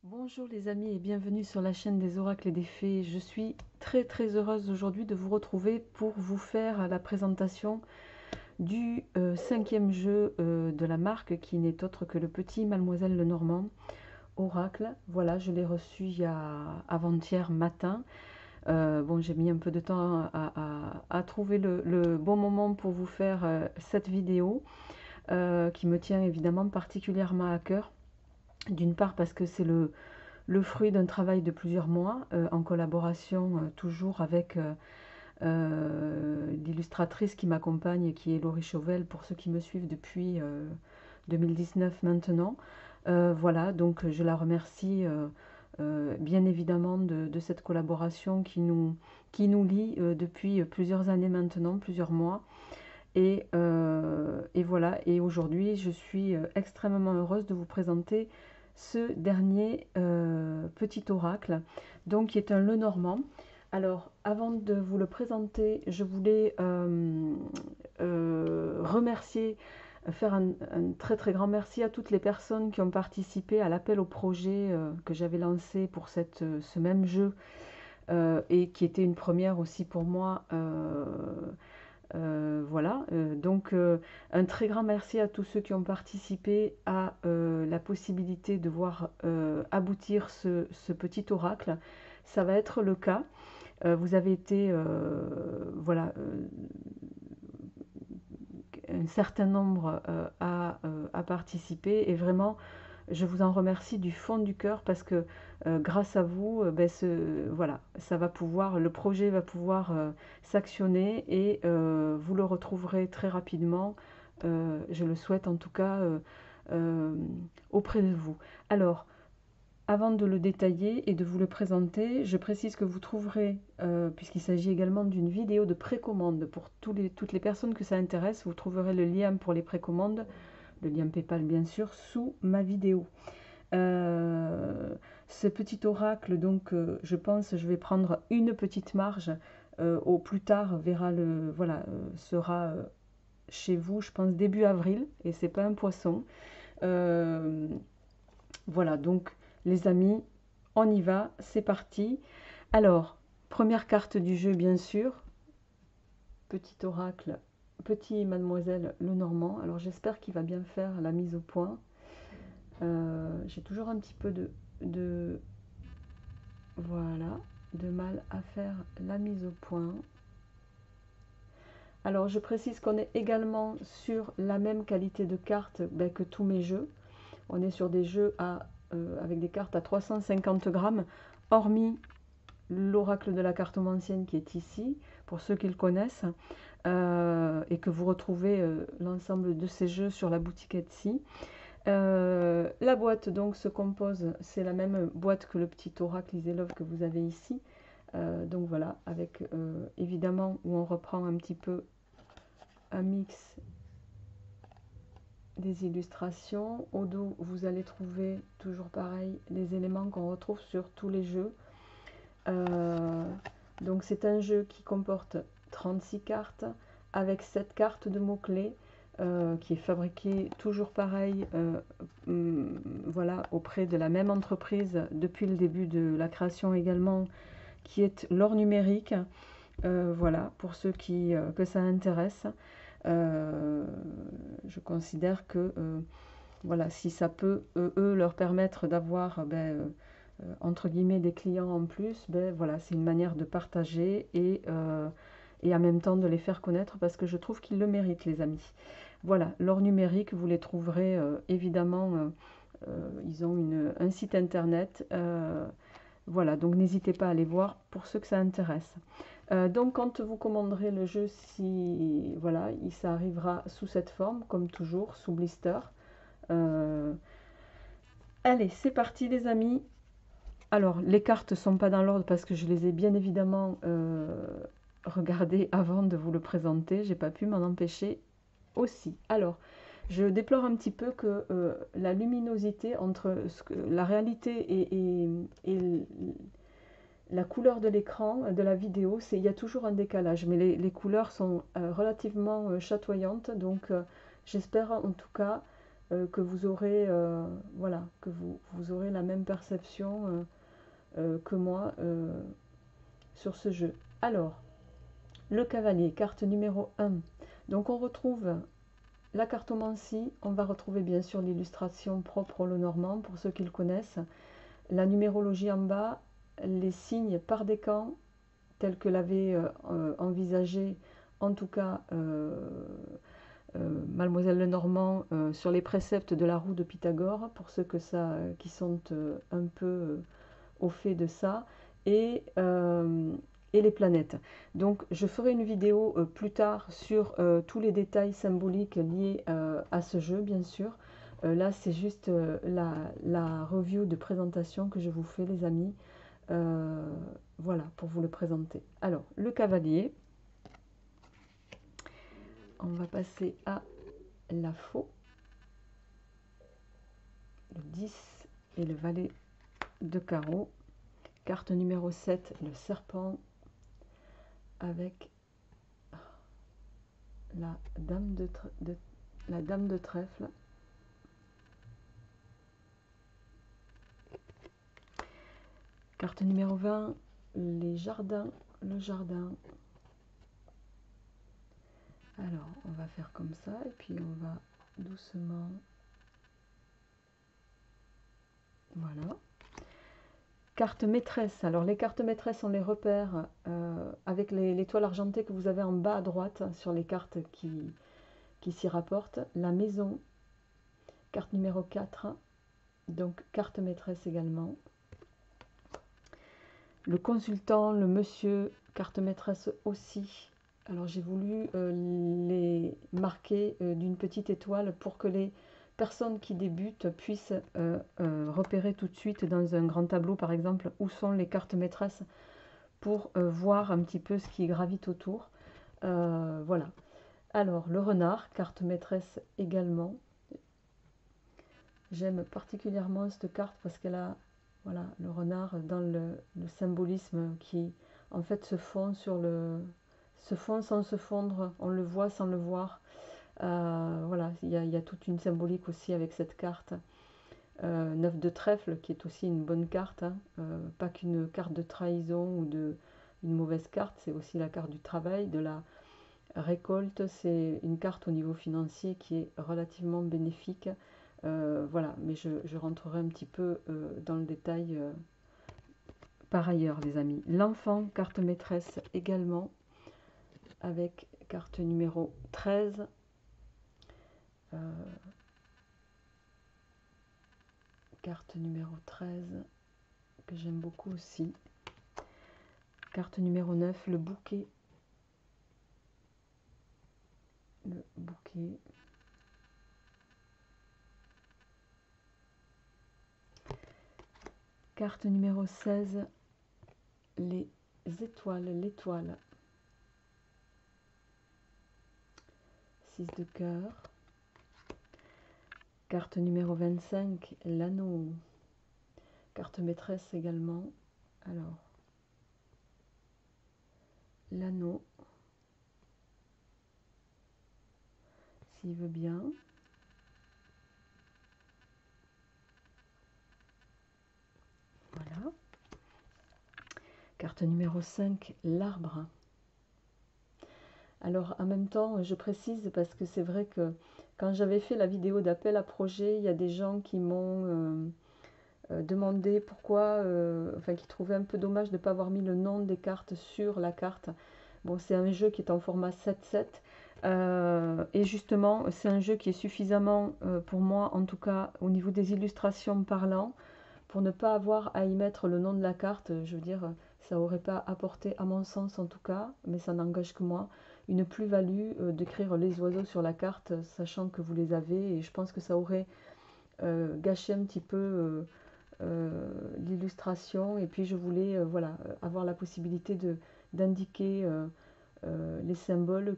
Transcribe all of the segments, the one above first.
Bonjour les amis et bienvenue sur la chaîne des oracles et des fées. Je suis très heureuse aujourd'hui de vous retrouver pour vous faire la présentation du cinquième jeu de la marque qui n'est autre que le petit Mademoiselle Lenormand Oracle. Voilà, je l'ai reçu il y a avant-hier matin. Bon, j'ai mis un peu de temps à trouver le bon moment pour vous faire cette vidéo qui me tient évidemment particulièrement à cœur. D'une part parce que c'est le fruit d'un travail de plusieurs mois en collaboration toujours avec l'illustratrice qui m'accompagne, qui est Laurie Chauvel, pour ceux qui me suivent depuis 2019 maintenant. Voilà, donc je la remercie bien évidemment de cette collaboration qui nous lie depuis plusieurs années maintenant, plusieurs mois. Et voilà, et aujourd'hui je suis extrêmement heureuse de vous présenter ce dernier petit oracle, donc qui est un Lenormand. Alors, avant de vous le présenter, je voulais remercier, faire un très grand merci à toutes les personnes qui ont participé à l'appel au projet que j'avais lancé pour ce même jeu et qui était une première aussi pour moi. Voilà, donc un très grand merci à tous ceux qui ont participé à la possibilité de voir aboutir ce petit oracle. Ça va être le cas. Vous avez été, voilà, un certain nombre à participer et vraiment, je vous en remercie du fond du cœur parce que grâce à vous, ben, voilà, ça va pouvoir, le projet va pouvoir s'actionner et vous le retrouverez très rapidement. Je le souhaite en tout cas euh, auprès de vous. Alors, avant de le détailler et de vous le présenter, je précise que vous trouverez, puisqu'il s'agit également d'une vidéo de précommande pour toutes les personnes que ça intéresse, vous trouverez le lien pour les précommandes, le lien PayPal bien sûr, sous ma vidéo. Ce petit oracle, donc je pense, je vais prendre une petite marge, au plus tard verra voilà, sera chez vous, je pense début avril, et c'est pas un poisson. Voilà, donc les amis, on y va, c'est parti. Alors, première carte du jeu, bien sûr. Petit oracle, petit Mademoiselle Lenormand. Alors, j'espère qu'il va bien faire la mise au point. J'ai toujours un petit peu voilà, de mal à faire la mise au point. Alors, je précise qu'on est également sur la même qualité de carte que tous mes jeux. On est sur des jeux avec des cartes à 350 grammes, hormis l'oracle de la cartomancienne qui est ici, pour ceux qui le connaissent, et que vous retrouvez l'ensemble de ces jeux sur la boutique Etsy. La boîte donc se compose, c'est la même boîte que le petit oracle Iselov que vous avez ici. Donc voilà, avec évidemment où on reprend un petit peu un mix des illustrations. Au dos, vous allez trouver toujours pareil les éléments qu'on retrouve sur tous les jeux. Donc c'est un jeu qui comporte 36 cartes avec 7 cartes de mots-clés qui est fabriqué toujours pareil voilà, auprès de la même entreprise depuis le début de la création également, qui est l'or numérique. Voilà, pour ceux que ça intéresse. Je considère que voilà, si ça peut eux leur permettre d'avoir entre guillemets des clients en plus, ben voilà, c'est une manière de partager et en même temps de les faire connaître parce que je trouve qu'ils le méritent, les amis. Voilà, l'or numérique, vous les trouverez évidemment, ils ont un site internet. Voilà, donc n'hésitez pas à aller voir pour ceux que ça intéresse. Donc quand vous commanderez le jeu, si voilà, ça arrivera sous cette forme, comme toujours, sous blister. Allez, c'est parti les amis. Alors, les cartes ne sont pas dans l'ordre parce que je les ai bien évidemment regardées avant de vous le présenter. J'ai pas pu m'en empêcher aussi. Alors, je déplore un petit peu que la luminosité entre la réalité et la couleur de l'écran, de la vidéo, il y a toujours un décalage. Mais les couleurs sont relativement chatoyantes. Donc, j'espère en tout cas que vous aurez, voilà, que vous aurez la même perception que moi sur ce jeu. Alors, le cavalier, carte numéro 1. Donc on retrouve la cartomancie, on va retrouver bien sûr l'illustration propre au Lenormand pour ceux qui le connaissent, la numérologie en bas, les signes par décan tels que l'avait envisagé en tout cas Mademoiselle Lenormand sur les préceptes de la roue de Pythagore, pour ceux qui sont un peu au fait de ça, et les planètes. Donc je ferai une vidéo plus tard sur tous les détails symboliques liés à ce jeu, bien sûr. Là, c'est juste la review de présentation que je vous fais, les amis. Voilà, pour vous le présenter. Alors, le cavalier. On va passer à la faux. Le 10 et le valet de carreau. Carte numéro 7, le serpent, avec la dame de trèfle. Carte numéro 20, les jardins, le jardin. Alors, on va faire comme ça, et puis on va doucement... Voilà. Carte maîtresse. Alors, les cartes maîtresses, on les repère avec l'étoile argentée que vous avez en bas à droite sur les cartes qui s'y rapportent. La maison, carte numéro 4, donc carte maîtresse également. Le consultant, le monsieur, carte maîtresse aussi. Alors j'ai voulu les marquer d'une petite étoile pour que les personnes qui débutent puissent repérer tout de suite dans un grand tableau par exemple où sont les cartes maîtresses pour voir un petit peu ce qui gravite autour. Voilà. Alors le renard, carte maîtresse également. J'aime particulièrement cette carte parce qu'elle a, voilà, le renard dans le symbolisme qui en fait se fond sans se fondre, on le voit sans le voir. Voilà, il y a toute une symbolique aussi avec cette carte. 9 de trèfle qui est aussi une bonne carte, hein. Pas qu'une carte de trahison ou une mauvaise carte, c'est aussi la carte du travail, de la récolte. C'est une carte au niveau financier qui est relativement bénéfique. Voilà, mais je rentrerai un petit peu dans le détail par ailleurs, les amis. L'enfant, carte maîtresse également, avec carte numéro 13. Carte numéro 13, que j'aime beaucoup aussi. Carte numéro 9, le bouquet. Le bouquet. Carte numéro 16, les étoiles, l'étoile. 6 de cœur. Carte numéro 25, l'anneau. Carte maîtresse également. Alors, l'anneau, s'il veut bien. Voilà. Carte numéro 5, l'arbre. Alors en même temps, je précise parce que c'est vrai que quand j'avais fait la vidéo d'appel à projet, il y a des gens qui m'ont demandé pourquoi, enfin qui trouvaient un peu dommage de ne pas avoir mis le nom des cartes sur la carte. Bon, c'est un jeu qui est en format 7-7. Et justement, c'est un jeu qui est suffisamment, pour moi en tout cas, au niveau des illustrations parlant, pour ne pas avoir à y mettre le nom de la carte. Je veux dire, ça n'aurait pas apporté, à mon sens en tout cas, mais ça n'engage que moi, une plus-value d'écrire les oiseaux sur la carte, sachant que vous les avez, et je pense que ça aurait gâché un petit peu l'illustration, et puis je voulais voilà, avoir la possibilité d'indiquer les symboles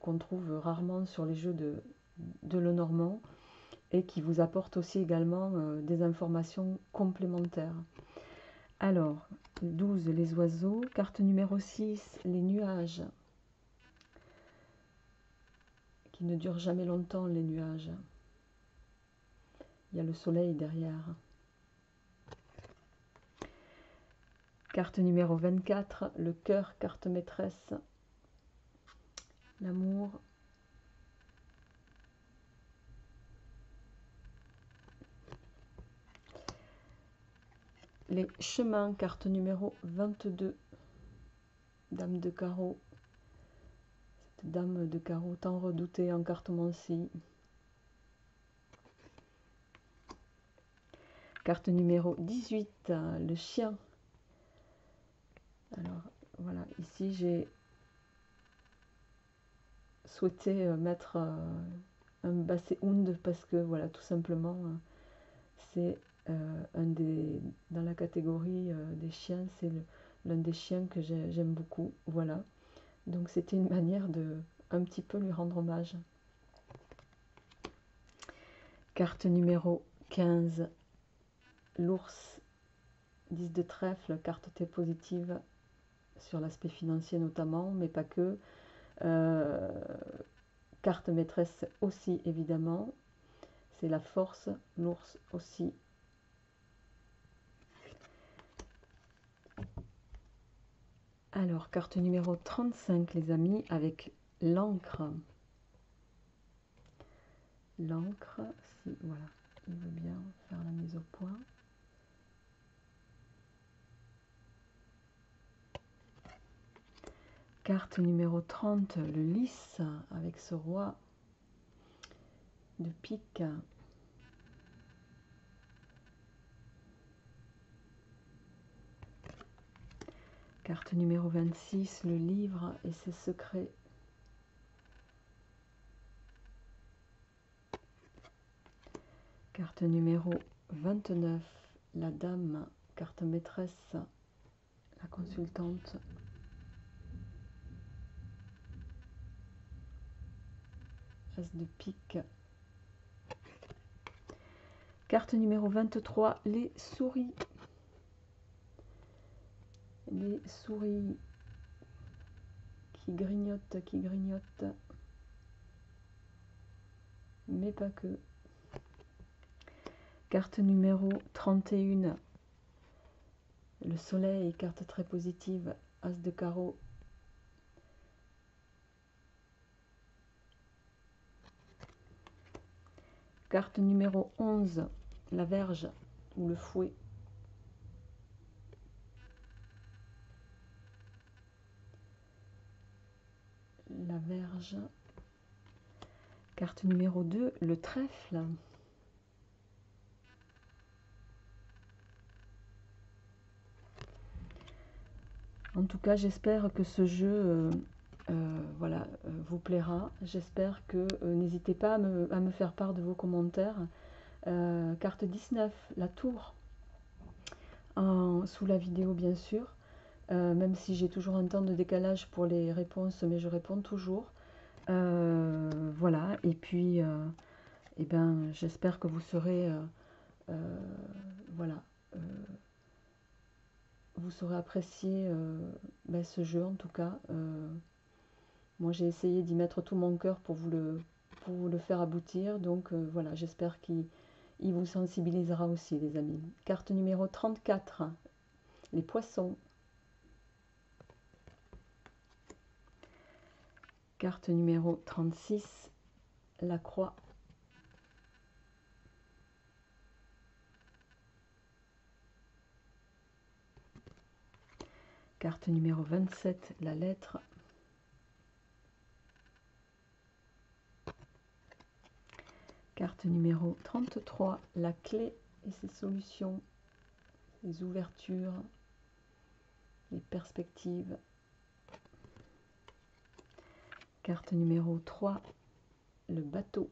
qu'on trouve rarement sur les jeux de Lenormand, et qui vous apportent aussi également des informations complémentaires. Alors, 12, les oiseaux. Carte numéro 6, les nuages. Qui ne durent jamais longtemps, les nuages. Il y a le soleil derrière. Carte numéro 24, le cœur, carte maîtresse. L'amour. Les chemins, carte numéro 22. Dame de carreau. Cette dame de carreau tant redoutée en cartomancie. Carte numéro 18, le chien. Alors voilà, ici j'ai souhaité mettre un basset hound parce que voilà, tout simplement, c'est un des, dans la catégorie des chiens, c'est l'un des chiens que j'aime beaucoup. Voilà, donc c'était une manière de un petit peu lui rendre hommage. Carte numéro 15, l'ours, 10 de trèfle, carte T positive sur l'aspect financier notamment, mais pas que. Carte maîtresse aussi évidemment, c'est la force, l'ours aussi. Alors, carte numéro 35 les amis, avec l'encre. L'encre, si voilà, il veut bien faire la mise au point. Carte numéro 30, le lys, avec ce roi de pique. Carte numéro 26, le livre et ses secrets. Carte numéro 29, la dame, carte maîtresse, la consultante. As de pique. Carte numéro 23, les souris. Les souris qui grignotent, mais pas que. Carte numéro 31, le soleil, carte très positive, as de carreau. Carte numéro 11, la verge ou le fouet. La verge. Carte numéro 2, le trèfle. En tout cas, j'espère que ce jeu voilà, vous plaira. J'espère que n'hésitez pas à me faire part de vos commentaires. Carte 19, la tour, sous la vidéo bien sûr. Même si j'ai toujours un temps de décalage pour les réponses, mais je réponds toujours. Voilà, et puis eh ben, j'espère que vous serez voilà, vous saurez apprécier ben, ce jeu en tout cas. Moi j'ai essayé d'y mettre tout mon cœur pour vous le faire aboutir, donc voilà, j'espère qu'il vous sensibilisera aussi les amis. Carte numéro 34, les poissons. Carte numéro 36, la croix. Carte numéro 27, la lettre. Carte numéro 33, la clé et ses solutions, les ouvertures, les perspectives. Carte numéro 3, le bateau.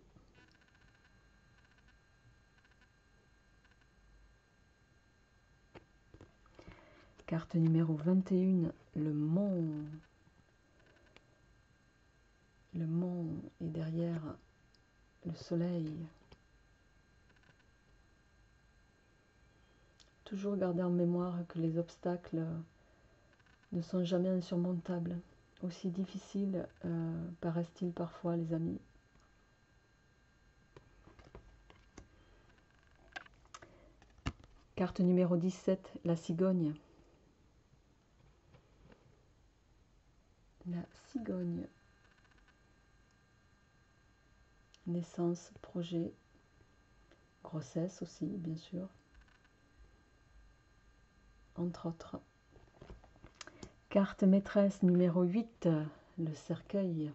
Carte numéro 21, le mont. Le mont est derrière le soleil. Toujours garder en mémoire que les obstacles ne sont jamais insurmontables. Aussi difficiles paraissent-ils parfois, les amis. Carte numéro 17, la cigogne. La cigogne. Naissance, projet, grossesse aussi, bien sûr. Entre autres. Carte maîtresse numéro 8, le cercueil.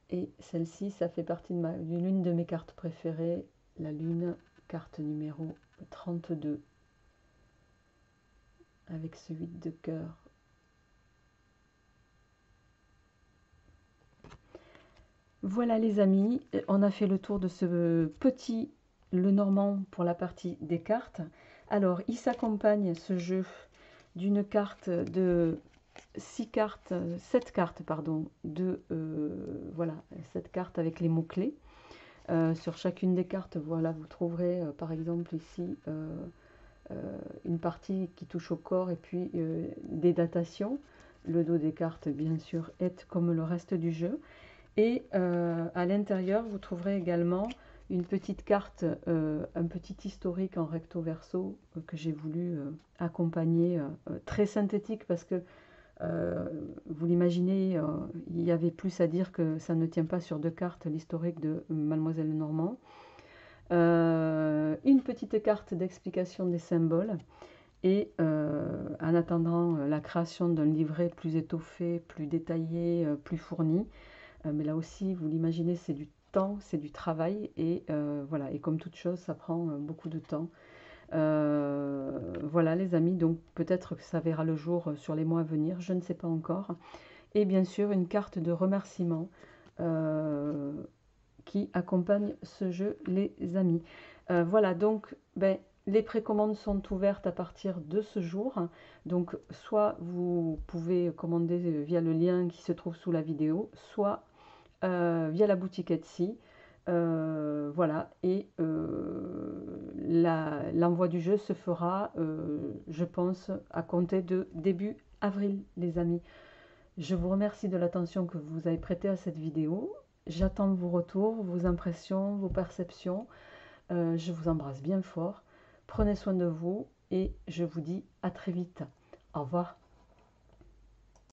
Et celle-ci, ça fait partie de l'une de mes cartes préférées, la lune, carte numéro 32, avec ce 8 de cœur. Voilà les amis, on a fait le tour de ce petit Lenormand pour la partie des cartes. Alors, il s'accompagne, ce jeu, d'une carte de 7 cartes, pardon, voilà, 7 cartes avec les mots-clés. Sur chacune des cartes, voilà, vous trouverez par exemple ici une partie qui touche au corps et puis des datations. Le dos des cartes, bien sûr, est comme le reste du jeu. Et à l'intérieur, vous trouverez également une petite carte, un petit historique en recto verso que j'ai voulu accompagner, très synthétique parce que vous l'imaginez, il y avait plus à dire que ça ne tient pas sur 2 cartes, l'historique de Mademoiselle Lenormand. Une petite carte d'explication des symboles et en attendant la création d'un livret plus étoffé, plus détaillé, plus fourni. Mais là aussi, vous l'imaginez, c'est du temps, c'est du travail et voilà, et comme toute chose, ça prend beaucoup de temps. Voilà les amis, donc peut-être que ça verra le jour sur les mois à venir, je ne sais pas encore. Et bien sûr, une carte de remerciement qui accompagne ce jeu, les amis. Voilà, donc les précommandes sont ouvertes à partir de ce jour. Donc soit vous pouvez commander via le lien qui se trouve sous la vidéo, soit via la boutique Etsy. Voilà, et l'envoi du jeu se fera, je pense, à compter de début avril, les amis. Je vous remercie de l'attention que vous avez prêtée à cette vidéo. J'attends vos retours, vos impressions, vos perceptions. Je vous embrasse bien fort. Prenez soin de vous et je vous dis à très vite. Au revoir.